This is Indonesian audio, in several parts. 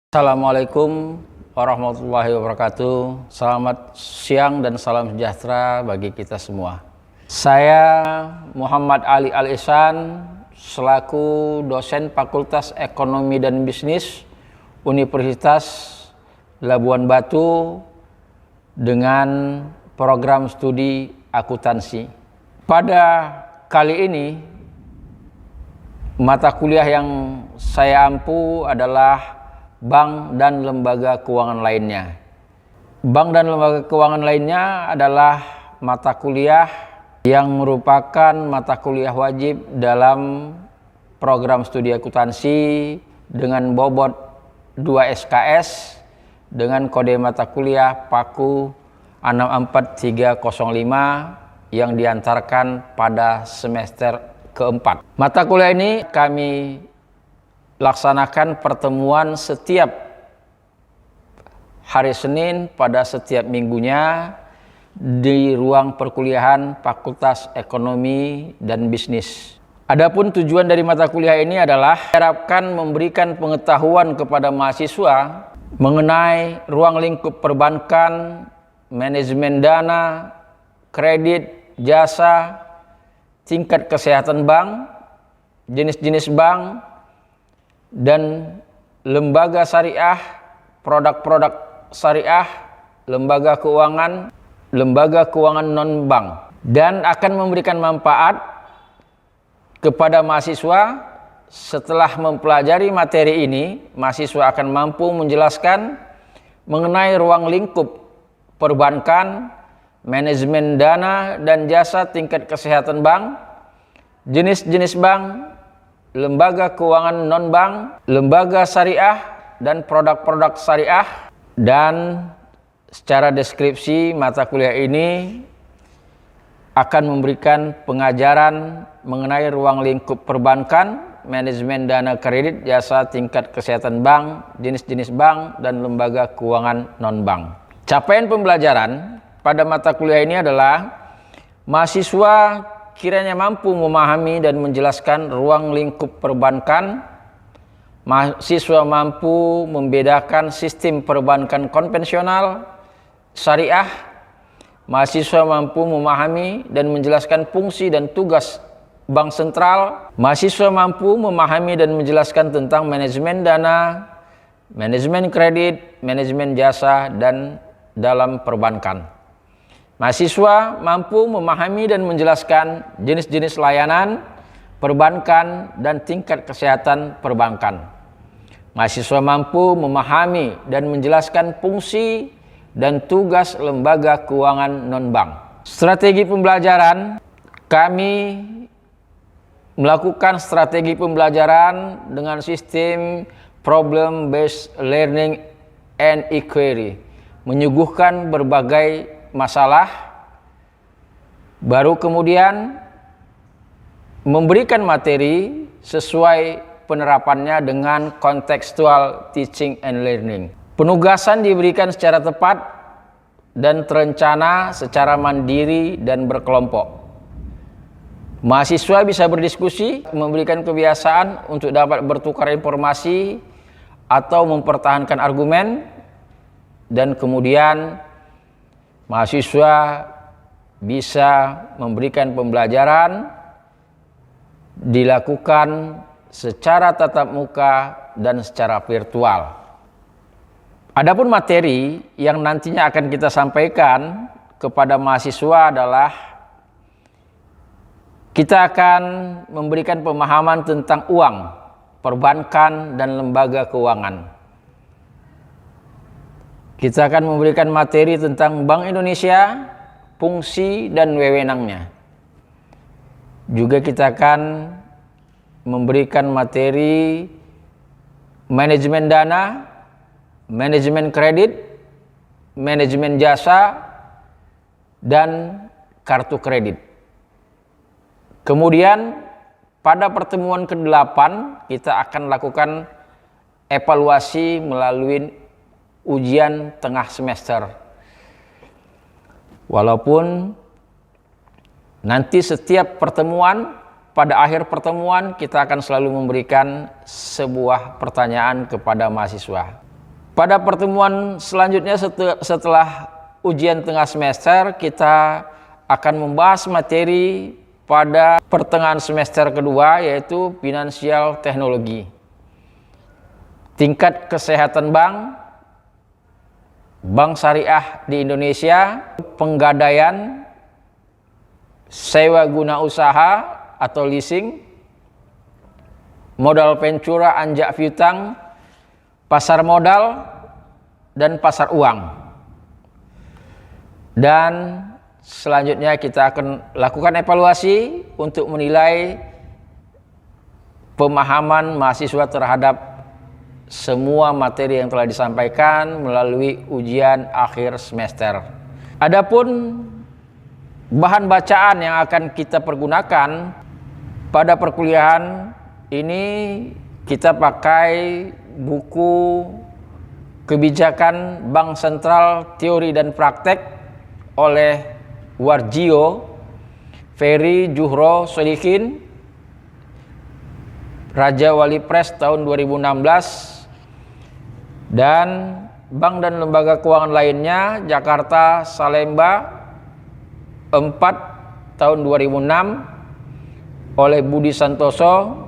Assalamualaikum warahmatullahi wabarakatuh. Selamat siang dan salam sejahtera bagi kita semua. Saya Muhammad Ali Al-Ihsan selaku dosen Fakultas Ekonomi dan Bisnis Universitas Labuan Batu dengan program studi akuntansi. Pada kali ini mata kuliah yang saya ampu adalah bank dan lembaga keuangan lainnya. Bank dan lembaga keuangan lainnya adalah mata kuliah yang merupakan mata kuliah wajib dalam program studi akuntansi dengan bobot 2 SKS dengan kode mata kuliah PAKU 64305 yang diantarkan pada semester keempat. Mata kuliah ini kami laksanakan pertemuan setiap hari Senin pada setiap minggunya di ruang perkuliahan Fakultas Ekonomi dan Bisnis. Adapun tujuan dari mata kuliah ini adalah diharapkan memberikan pengetahuan kepada mahasiswa mengenai ruang lingkup perbankan, manajemen dana, kredit, jasa, tingkat kesehatan bank, jenis-jenis bank, dan lembaga syariah, produk-produk syariah, lembaga keuangan non-bank, dan akan memberikan manfaat kepada mahasiswa. Setelah mempelajari materi ini, mahasiswa akan mampu menjelaskan mengenai ruang lingkup perbankan, manajemen dana dan jasa, tingkat kesehatan bank, jenis-jenis bank, lembaga keuangan non-bank, lembaga syariah, dan produk-produk syariah. Dan secara deskripsi mata kuliah ini akan memberikan pengajaran mengenai ruang lingkup perbankan, manajemen dana kredit, jasa, tingkat kesehatan bank, jenis-jenis bank, dan lembaga keuangan non-bank. Capaian pembelajaran pada mata kuliah ini adalah mahasiswa kiranya mampu memahami dan menjelaskan ruang lingkup perbankan, mahasiswa mampu membedakan sistem perbankan konvensional, syariah, mahasiswa mampu memahami dan menjelaskan fungsi dan tugas bank sentral, mahasiswa mampu memahami dan menjelaskan tentang manajemen dana, manajemen kredit, manajemen jasa, dan dalam perbankan. Mahasiswa mampu memahami dan menjelaskan jenis-jenis layanan perbankan dan tingkat kesehatan perbankan. Mahasiswa mampu memahami dan menjelaskan fungsi dan tugas lembaga keuangan non-bank. Strategi pembelajaran, kami melakukan strategi pembelajaran dengan sistem problem based learning and inquiry, menyuguhkan berbagai masalah, baru kemudian memberikan materi sesuai penerapannya dengan contextual teaching and learning. Penugasan diberikan secara tepat dan terencana secara mandiri dan berkelompok. Mahasiswa bisa berdiskusi, memberikan kebiasaan untuk dapat bertukar informasi atau mempertahankan argumen, dan kemudian mahasiswa bisa memberikan pembelajaran dilakukan secara tatap muka dan secara virtual. Adapun materi yang nantinya akan kita sampaikan kepada mahasiswa adalah kita akan memberikan pemahaman tentang uang, perbankan, dan lembaga keuangan. Kita akan memberikan materi tentang Bank Indonesia, fungsi dan wewenangnya. Juga kita akan memberikan materi manajemen dana, manajemen kredit, manajemen jasa, dan kartu kredit. Kemudian pada pertemuan ke-8 kita akan lakukan evaluasi melalui ujian tengah semester. Walaupun nanti setiap pertemuan, pada akhir pertemuan kita akan selalu memberikan sebuah pertanyaan kepada mahasiswa. Pada pertemuan selanjutnya setelah ujian tengah semester, kita akan membahas materi pada pertengahan semester kedua, yaitu finansial teknologi, tingkat kesehatan bank syariah di Indonesia, penggadaian, sewa guna usaha atau leasing, modal ventura, anjak piutang, pasar modal, dan pasar uang. Dan selanjutnya kita akan lakukan evaluasi untuk menilai pemahaman mahasiswa terhadap semua materi yang telah disampaikan melalui ujian akhir semester. Adapun bahan bacaan yang akan kita pergunakan pada perkuliahan ini, kita pakai buku Kebijakan Bank Sentral Teori dan Praktek oleh Warjio, Ferry Juhro Solihin, Raja Wali Press tahun 2016, dan bank dan lembaga keuangan lainnya Jakarta Salemba 4 tahun 2006 oleh Budi Santoso,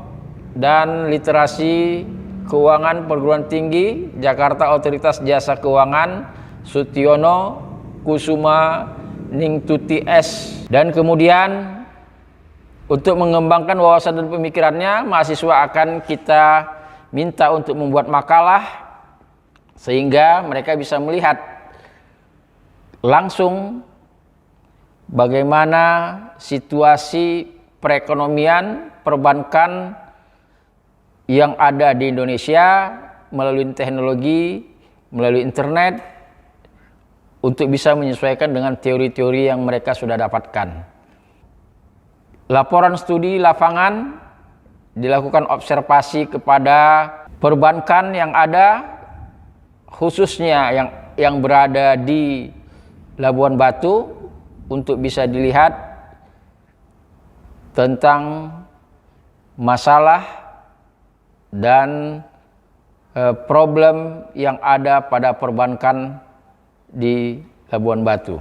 dan Literasi Keuangan Perguruan Tinggi Jakarta Otoritas Jasa Keuangan Sutiono Kusuma Ningtuti S. Dan kemudian untuk mengembangkan wawasan dan pemikirannya, mahasiswa akan kita minta untuk membuat makalah sehingga mereka bisa melihat langsung bagaimana situasi perekonomian perbankan yang ada di Indonesia melalui teknologi, melalui internet, untuk bisa menyesuaikan dengan teori-teori yang mereka sudah dapatkan. Laporan studi lapangan dilakukan observasi kepada perbankan yang ada, khususnya yang berada di Labuan Batu, untuk bisa dilihat tentang masalah dan problem yang ada pada perbankan di Labuan Batu.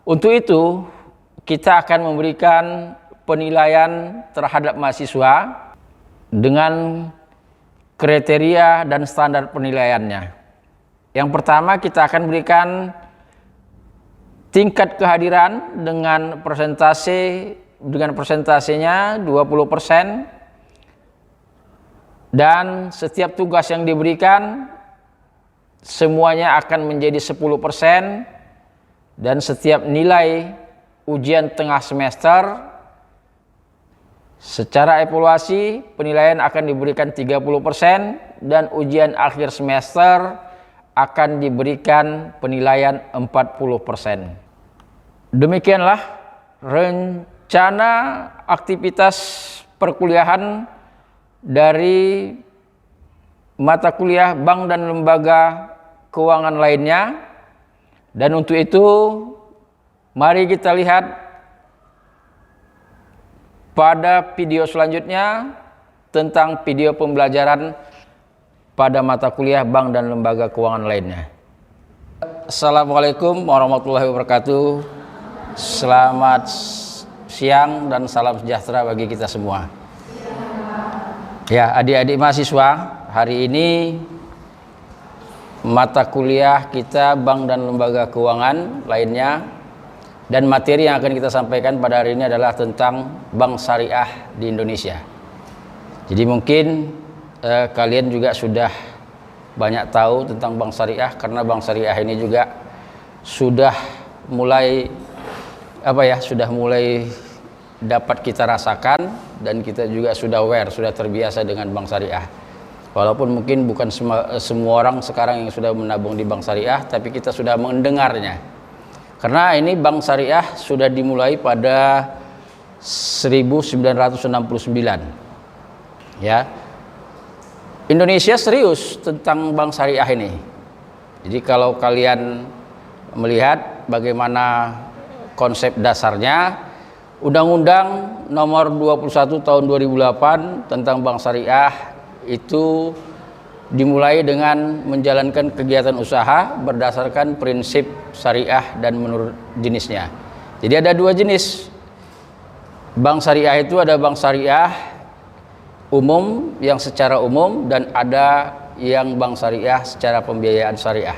Untuk itu, kita akan memberikan penilaian terhadap mahasiswa dengan kriteria dan standar penilaiannya. Yang pertama, kita akan berikan tingkat kehadiran dengan persentasenya 20%, dan setiap tugas yang diberikan semuanya akan menjadi 10%, dan setiap nilai ujian tengah semester secara evaluasi penilaian akan diberikan 30%, dan ujian akhir semester akan diberikan penilaian 40%. Demikianlah rencana aktivitas perkuliahan dari mata kuliah bank dan lembaga keuangan lainnya. Dan untuk itu, mari kita lihat pada video selanjutnya tentang video pembelajaran pada mata kuliah bank dan lembaga keuangan lainnya. Assalamualaikum warahmatullahi wabarakatuh. Selamat siang dan salam sejahtera bagi kita semua. Ya, adik-adik mahasiswa, hari ini mata kuliah kita bank dan lembaga keuangan lainnya, dan materi yang akan kita sampaikan pada hari ini adalah tentang bank syariah di Indonesia. Jadi mungkin kalian juga sudah banyak tahu tentang bank syariah, karena bank syariah ini juga sudah mulai dapat kita rasakan, dan kita juga sudah aware, sudah terbiasa dengan bank syariah. Walaupun mungkin bukan semua orang sekarang yang sudah menabung di bank syariah, tapi kita sudah mendengarnya. Karena ini bank syariah sudah dimulai pada 1969. Ya. Indonesia serius tentang bank syariah ini. Jadi kalau kalian melihat bagaimana konsep dasarnya, Undang-Undang Nomor 21 Tahun 2008 tentang Bank Syariah itu dimulai dengan menjalankan kegiatan usaha berdasarkan prinsip syariah dan menurut jenisnya. Jadi ada dua jenis bank syariah itu, ada bank syariah umum yang secara umum dan ada yang bank syariah secara pembiayaan syariah.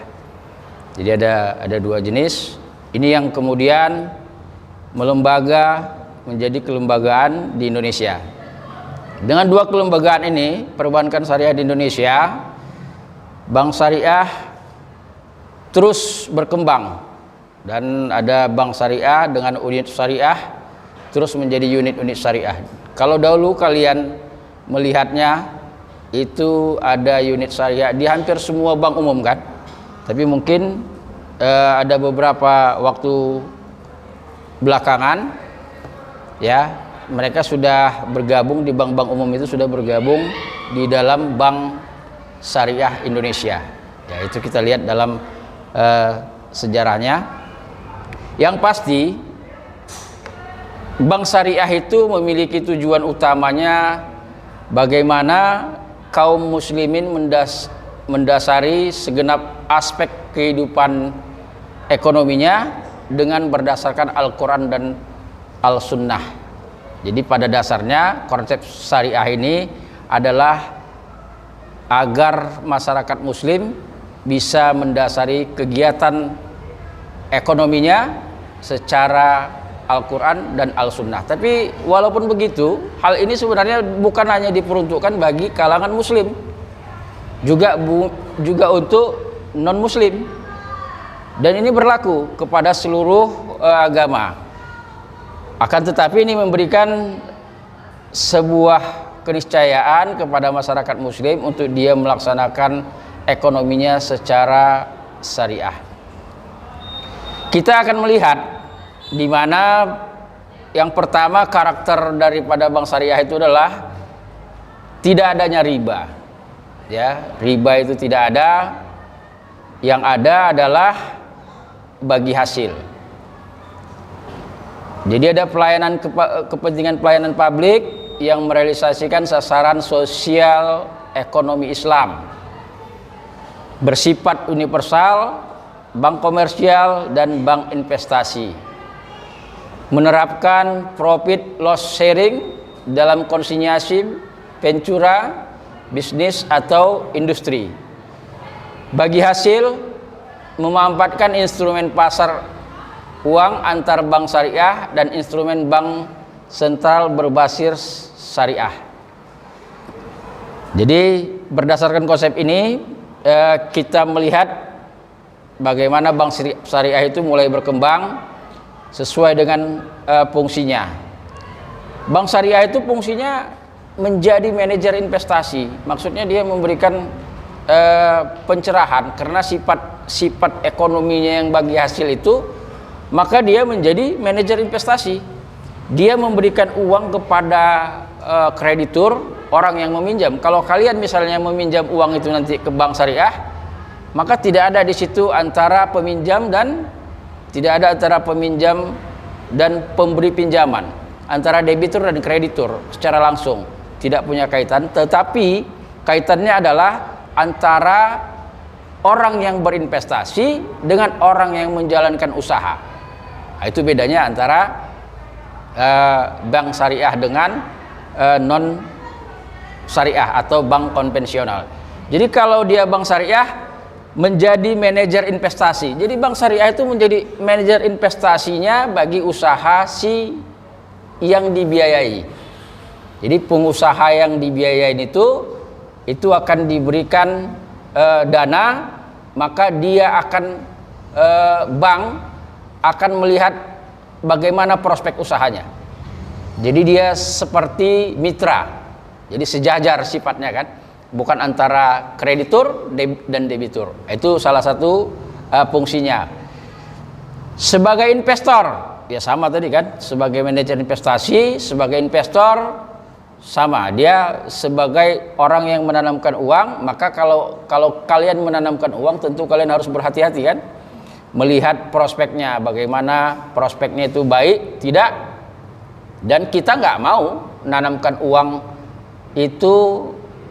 Jadi ada dua jenis. Ini yang kemudian melembaga menjadi kelembagaan di Indonesia. Dengan dua kelembagaan ini, perbankan syariah di Indonesia, bank syariah terus berkembang dan ada bank syariah dengan unit syariah terus menjadi unit-unit syariah. Kalau dahulu kalian melihatnya itu ada unit syariah di hampir semua bank umum kan, tapi mungkin ada beberapa waktu belakangan ya mereka sudah bergabung di bank-bank umum, itu sudah bergabung di dalam Bank Syariah Indonesia. Ya, itu kita lihat dalam sejarahnya. Yang pasti bank syariah itu memiliki tujuan utamanya bagaimana kaum muslimin mendasari segenap aspek kehidupan ekonominya dengan berdasarkan Al-Quran dan Al-Sunnah. Jadi pada dasarnya konsep syariah ini adalah agar masyarakat muslim bisa mendasari kegiatan ekonominya secara Al-Quran dan Al-Sunnah. Tapi walaupun begitu, hal ini sebenarnya bukan hanya diperuntukkan bagi kalangan muslim, juga untuk non muslim, dan ini berlaku kepada seluruh agama. Akan tetapi ini memberikan sebuah keniscayaan kepada masyarakat muslim untuk dia melaksanakan ekonominya secara syariah. Kita akan melihat di mana yang pertama karakter daripada bank syariah itu adalah tidak adanya riba. Ya, riba itu tidak ada. Yang ada adalah bagi hasil. Jadi ada pelayanan kepentingan pelayanan publik yang merealisasikan sasaran sosial ekonomi Islam bersifat universal, bank komersial dan bank investasi, menerapkan profit loss sharing dalam konsinyasi, ventura, bisnis atau industri. Bagi hasil, memanfaatkan instrumen pasar uang antar bank syariah dan instrumen bank sentral berbasis syariah. Jadi berdasarkan konsep ini kita melihat bagaimana bank syariah itu mulai berkembang sesuai dengan fungsinya. Bank syariah itu fungsinya menjadi manajer investasi. Maksudnya dia memberikan pencerahan karena sifat ekonominya yang bagi hasil itu, maka dia menjadi manajer investasi. Dia memberikan uang kepada kreditur, orang yang meminjam. Kalau kalian misalnya meminjam uang itu nanti ke bank syariah, maka tidak ada di situ antara peminjam dan pemberi pinjaman, antara debitur dan kreditur secara langsung tidak punya kaitan. Tetapi kaitannya adalah antara orang yang berinvestasi dengan orang yang menjalankan usaha. Nah, itu bedanya antara bank syariah dengan non syariah atau bank konvensional. Jadi kalau dia bank syariah menjadi manajer investasi. Jadi bank syariah itu menjadi manajer investasinya bagi usaha yang dibiayai. Jadi pengusaha yang dibiayain itu akan diberikan dana, maka dia akan bank akan melihat bagaimana prospek usahanya. Jadi dia seperti mitra, jadi sejajar sifatnya kan, bukan antara kreditur dan debitur. Itu salah satu fungsinya. Sebagai investor, ya sama tadi kan, sebagai manajer investasi, sebagai investor sama, dia sebagai orang yang menanamkan uang. Maka kalau kalian menanamkan uang, tentu kalian harus berhati-hati kan, melihat prospeknya, bagaimana prospeknya itu baik, tidak. Dan kita nggak mau menanamkan uang itu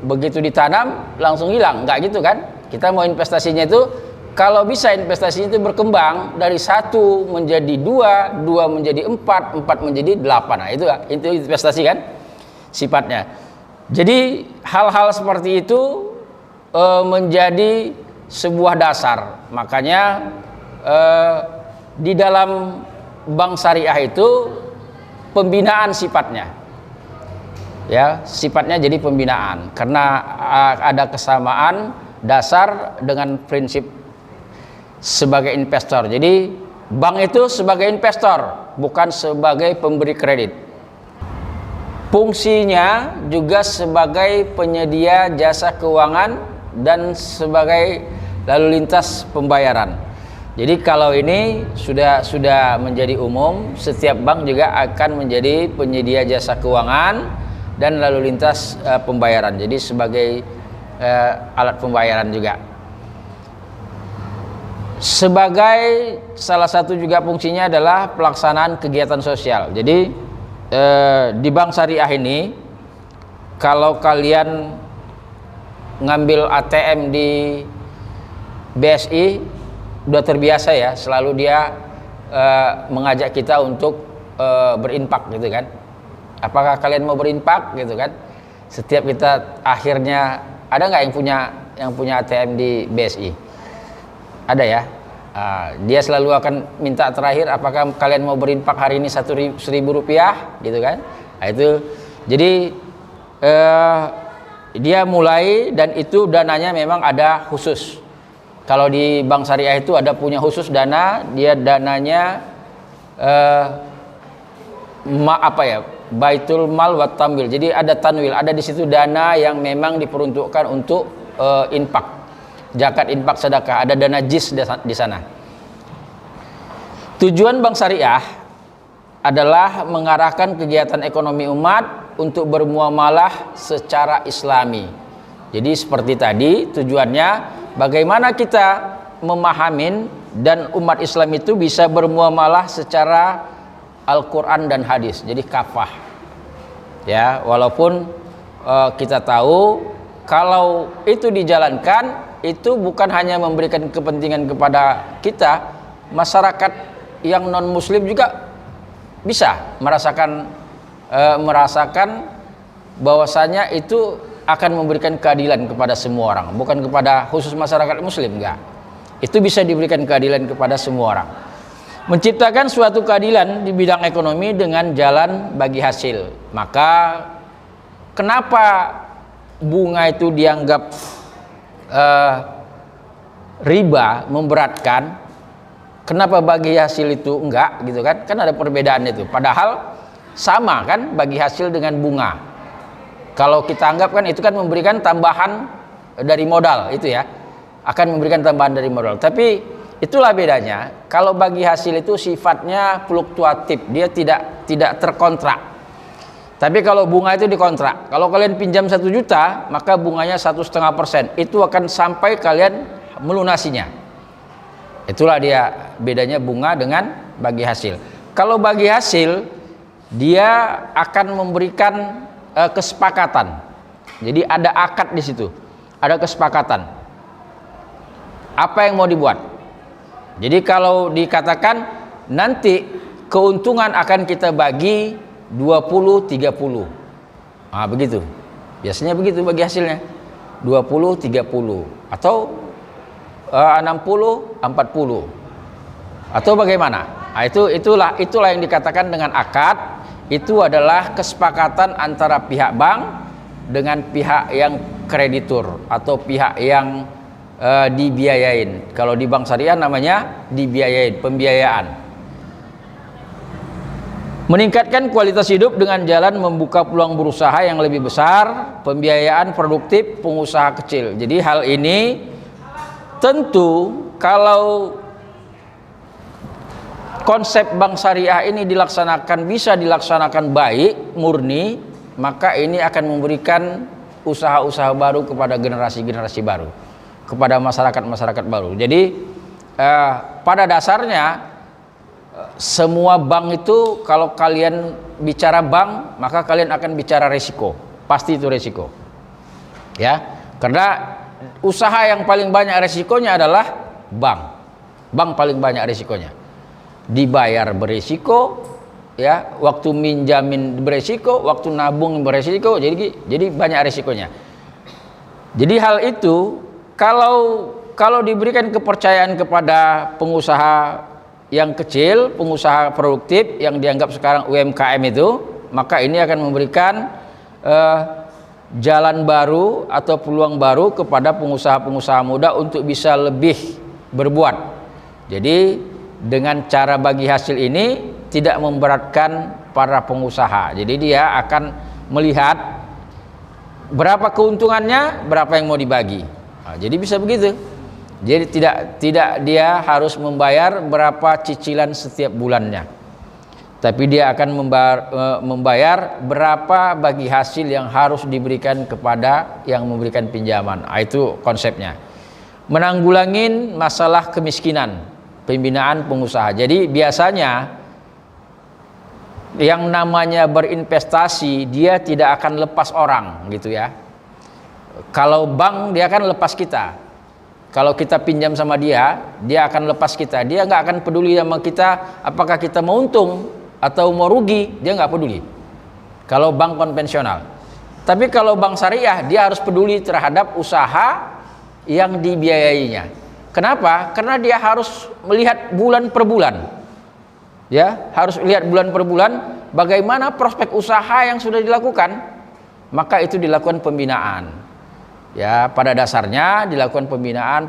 begitu ditanam langsung hilang, nggak gitu kan? Kita mau investasinya itu, kalau bisa investasinya itu berkembang dari 1 menjadi 2, 2 menjadi 4, 4 menjadi 8. Nah, itu investasi kan sifatnya. Jadi hal-hal seperti itu menjadi sebuah dasar. Makanya di dalam bank syariah itu pembinaan sifatnya, ya, sifatnya jadi pembinaan karena ada kesamaan dasar dengan prinsip sebagai investor. Jadi bank itu sebagai investor, bukan sebagai pemberi kredit. Fungsinya juga sebagai penyedia jasa keuangan dan sebagai lalu lintas pembayaran. Jadi kalau ini sudah menjadi umum, setiap bank juga akan menjadi penyedia jasa keuangan dan lalu lintas pembayaran. Jadi sebagai alat pembayaran juga. Sebagai salah satu juga fungsinya adalah pelaksanaan kegiatan sosial. Jadi di bank syariah ini, kalau kalian ngambil ATM di BSI udah terbiasa ya, selalu dia mengajak kita untuk berinfak gitu kan. Apakah kalian mau berinfak gitu kan? Setiap kita akhirnya, ada nggak yang punya ATM di BSI? Ada ya. Dia selalu akan minta terakhir, apakah kalian mau berinfak hari ini 1.000 rupiah gitu kan. Nah, itu jadi dia mulai, dan itu dananya memang ada khusus. Kalau di bank syariah itu ada punya khusus dana, dia dananya Baitul Mal wa Tamwil. Jadi ada tanwil, ada di situ dana yang memang diperuntukkan untuk infak, zakat, infak, sedekah, ada dana JIS di sana. Tujuan bank syariah adalah mengarahkan kegiatan ekonomi umat untuk bermuamalah secara islami. Jadi seperti tadi tujuannya, bagaimana kita memahamin dan umat Islam itu bisa bermuamalah secara Al-Quran dan hadis. Jadi kafah. Ya, walaupun kita tahu kalau itu dijalankan, itu bukan hanya memberikan kepentingan kepada kita, masyarakat yang non muslim juga bisa merasakan bahwasanya itu akan memberikan keadilan kepada semua orang, bukan kepada khusus masyarakat muslim, enggak. Itu bisa diberikan keadilan kepada semua orang. Menciptakan suatu keadilan di bidang ekonomi dengan jalan bagi hasil. Maka kenapa bunga itu dianggap riba, memberatkan? Kenapa bagi hasil itu enggak gitu kan? Kan ada perbedaan itu. Padahal sama kan bagi hasil dengan bunga. Kalau kita anggap kan itu kan memberikan tambahan dari modal itu ya. Akan memberikan tambahan dari modal. Tapi itulah bedanya. Kalau bagi hasil itu sifatnya fluktuatif, dia tidak terkontrak. Tapi kalau bunga itu dikontrak. Kalau kalian pinjam 1 juta, maka bunganya 1,5%. Itu akan sampai kalian melunasinya. Itulah dia bedanya bunga dengan bagi hasil. Kalau bagi hasil, dia akan memberikan kesepakatan. Jadi ada akad di situ, ada kesepakatan. Apa yang mau dibuat? Jadi kalau dikatakan nanti keuntungan akan kita bagi 20-30. Nah, begitu. Biasanya begitu bagi hasilnya. 20-30 atau 60-40 atau bagaimana? Nah, itulah yang dikatakan dengan akad. Itu adalah kesepakatan antara pihak bank dengan pihak yang kreditur atau pihak yang dibiayain. Kalau di bank syariah namanya dibiayain, pembiayaan. Meningkatkan kualitas hidup dengan jalan membuka peluang berusaha yang lebih besar, pembiayaan produktif pengusaha kecil. Jadi hal ini tentu kalau konsep bank syariah ini bisa dilaksanakan baik, murni, maka ini akan memberikan usaha-usaha baru kepada generasi-generasi baru, kepada masyarakat-masyarakat baru. Jadi pada dasarnya semua bank itu, kalau kalian bicara bank, maka kalian akan bicara resiko. Pasti itu resiko. Ya, karena usaha yang paling banyak resikonya adalah bank. Bank paling banyak resikonya. Dibayar berisiko, ya, waktu minjamin berisiko, waktu nabung berisiko, jadi banyak resikonya. Jadi hal itu kalau diberikan kepercayaan kepada pengusaha yang kecil, pengusaha produktif yang dianggap sekarang UMKM itu, maka ini akan memberikan jalan baru atau peluang baru kepada pengusaha-pengusaha muda untuk bisa lebih berbuat. Jadi dengan cara bagi hasil ini tidak memberatkan para pengusaha. Jadi dia akan melihat berapa keuntungannya, berapa yang mau dibagi. Nah, jadi bisa begitu. Jadi tidak dia harus membayar berapa cicilan setiap bulannya, tapi dia akan membayar berapa bagi hasil yang harus diberikan kepada yang memberikan pinjaman. Nah, itu konsepnya. Menanggulangin masalah kemiskinan, pembinaan pengusaha. Jadi biasanya yang namanya berinvestasi dia tidak akan lepas orang gitu ya. Kalau bank dia akan lepas kita. Kalau kita pinjam sama dia akan lepas kita. Dia nggak akan peduli sama kita apakah kita mau untung atau mau rugi, dia nggak peduli. Kalau bank konvensional. Tapi kalau bank syariah dia harus peduli terhadap usaha yang dibiayainya. Kenapa? Karena dia harus melihat bulan per bulan. Ya, harus lihat bulan per bulan bagaimana prospek usaha yang sudah dilakukan, maka itu dilakukan pembinaan. Ya, pada dasarnya dilakukan pembinaan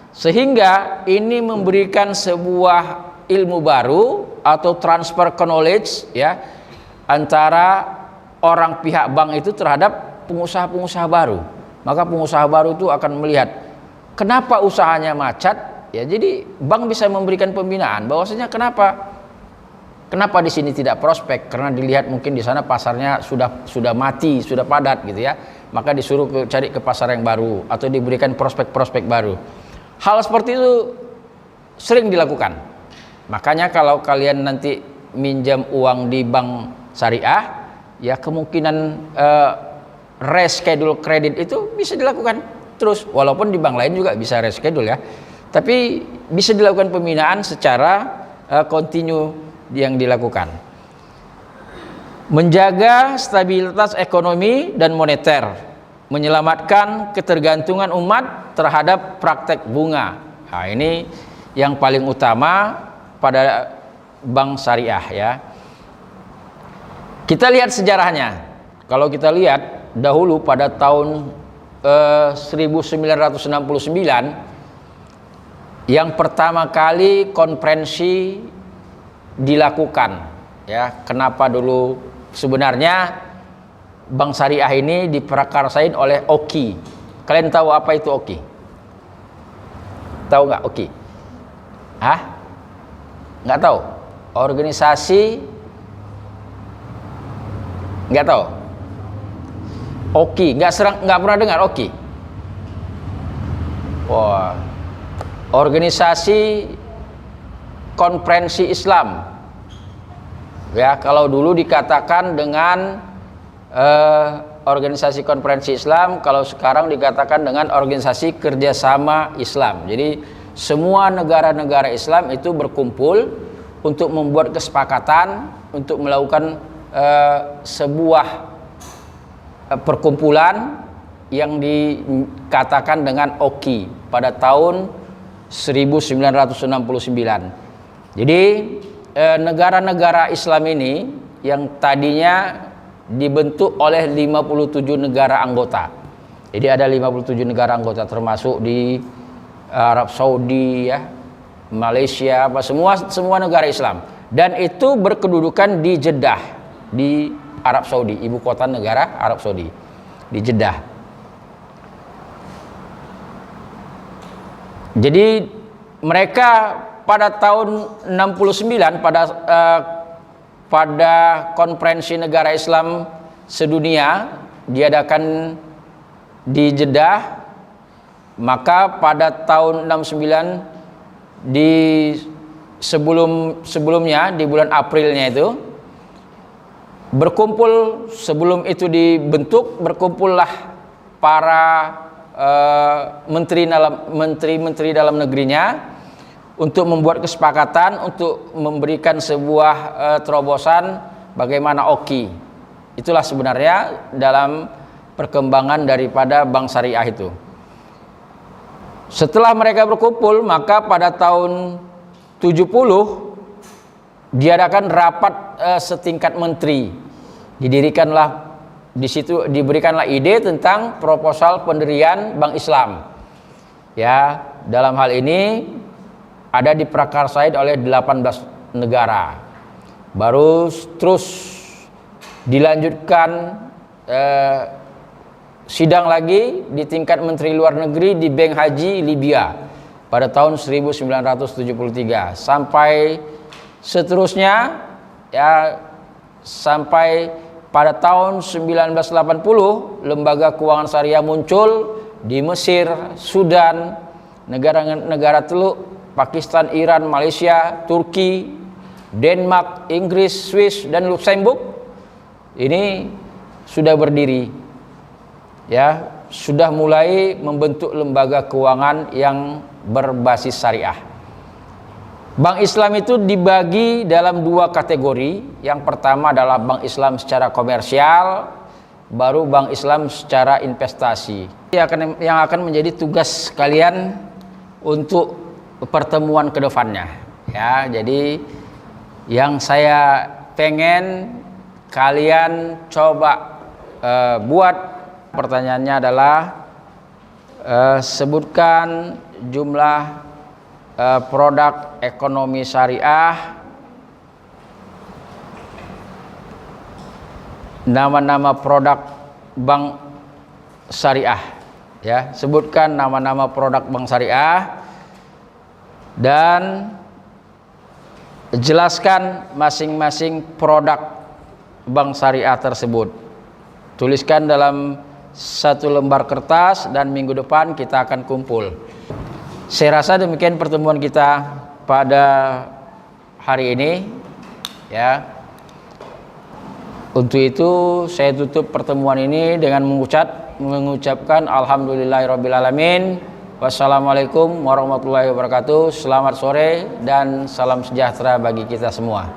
sehingga ini memberikan sebuah ilmu baru atau transfer knowledge ya antara orang pihak bank itu terhadap pengusaha-pengusaha baru. Maka pengusaha baru itu akan melihat kenapa usahanya macet. Ya, jadi bank bisa memberikan pembinaan bahwasanya kenapa di sini tidak prospek, karena dilihat mungkin di sana pasarnya sudah mati, sudah padat gitu ya. Maka disuruh cari ke pasar yang baru atau diberikan prospek-prospek baru. Hal seperti itu sering dilakukan. Makanya kalau kalian nanti minjam uang di bank syariah, ya kemungkinan reschedule kredit itu bisa dilakukan terus, walaupun di bank lain juga bisa reschedule ya. Tapi bisa dilakukan pembinaan secara kontinu yang dilakukan. Menjaga stabilitas ekonomi dan moneter, menyelamatkan ketergantungan umat terhadap praktek bunga. Nah, ini yang paling utama pada bank syariah ya. Kita lihat sejarahnya. Kalau kita lihat dahulu pada tahun 1969 yang pertama kali konferensi dilakukan ya. Kenapa dulu sebenarnya bank syariah ini diprakarsain oleh OKI. Kalian tahu apa itu OKI? Tahu nggak OKI? Hah? Nggak tahu? Organisasi nggak tahu? OKI nggak pernah dengar OKI? Wah, organisasi konferensi Islam. Ya, kalau dulu dikatakan dengan organisasi konferensi Islam, kalau sekarang dikatakan dengan organisasi kerjasama Islam. Jadi semua negara-negara Islam itu berkumpul untuk membuat kesepakatan untuk melakukan sebuah perkumpulan yang dikatakan dengan OKI pada tahun 1969. Jadi negara-negara Islam ini yang tadinya dibentuk oleh 57 negara anggota. Jadi ada 57 negara anggota termasuk di Arab Saudi ya, Malaysia, semua negara Islam. Dan itu berkedudukan di Jeddah, di Arab Saudi, ibu kota negara Arab Saudi, di Jeddah. Jadi mereka pada tahun 69 pada konferensi negara Islam sedunia diadakan di Jeddah, maka pada tahun 69 sebelumnya di bulan Aprilnya itu berkumpul sebelum itu dibentuk, berkumpullah para menteri-menteri dalam negerinya untuk membuat kesepakatan untuk memberikan sebuah terobosan bagaimana OKI. Itulah sebenarnya dalam perkembangan daripada bank syariah itu. Setelah mereka berkumpul, maka pada tahun 70 diadakan rapat setingkat menteri. Di situ diberikanlah ide tentang proposal pendirian Bank Islam. Ya, dalam hal ini ada diprakarsai oleh 18 negara. Baru terus dilanjutkan sidang lagi di tingkat menteri luar negeri di Bank Haji Libya pada tahun 1973 sampai seterusnya, ya, sampai pada tahun 1980 lembaga keuangan syariah muncul di Mesir, Sudan, negara-negara Teluk, Pakistan, Iran, Malaysia, Turki, Denmark, Inggris, Swiss, dan Luxembourg. Ini sudah berdiri, ya, sudah mulai membentuk lembaga keuangan yang berbasis syariah. Bank Islam itu dibagi dalam dua kategori. Yang pertama adalah bank Islam secara komersial, baru bank Islam secara investasi. Yang akan menjadi tugas kalian untuk pertemuan kedepannya. Ya, jadi yang saya pengen kalian coba buat, pertanyaannya adalah sebutkan jumlah produk ekonomi syariah, nama-nama produk bank syariah, ya, sebutkan nama-nama produk bank syariah dan jelaskan masing-masing produk bank syariah tersebut. Tuliskan dalam satu lembar kertas dan minggu depan kita akan kumpul. Saya rasa demikian pertemuan kita pada hari ini, ya. Untuk itu saya tutup pertemuan ini dengan mengucapkan alhamdulillahirabbil. Wassalamualaikum warahmatullahi wabarakatuh. Selamat sore dan salam sejahtera bagi kita semua.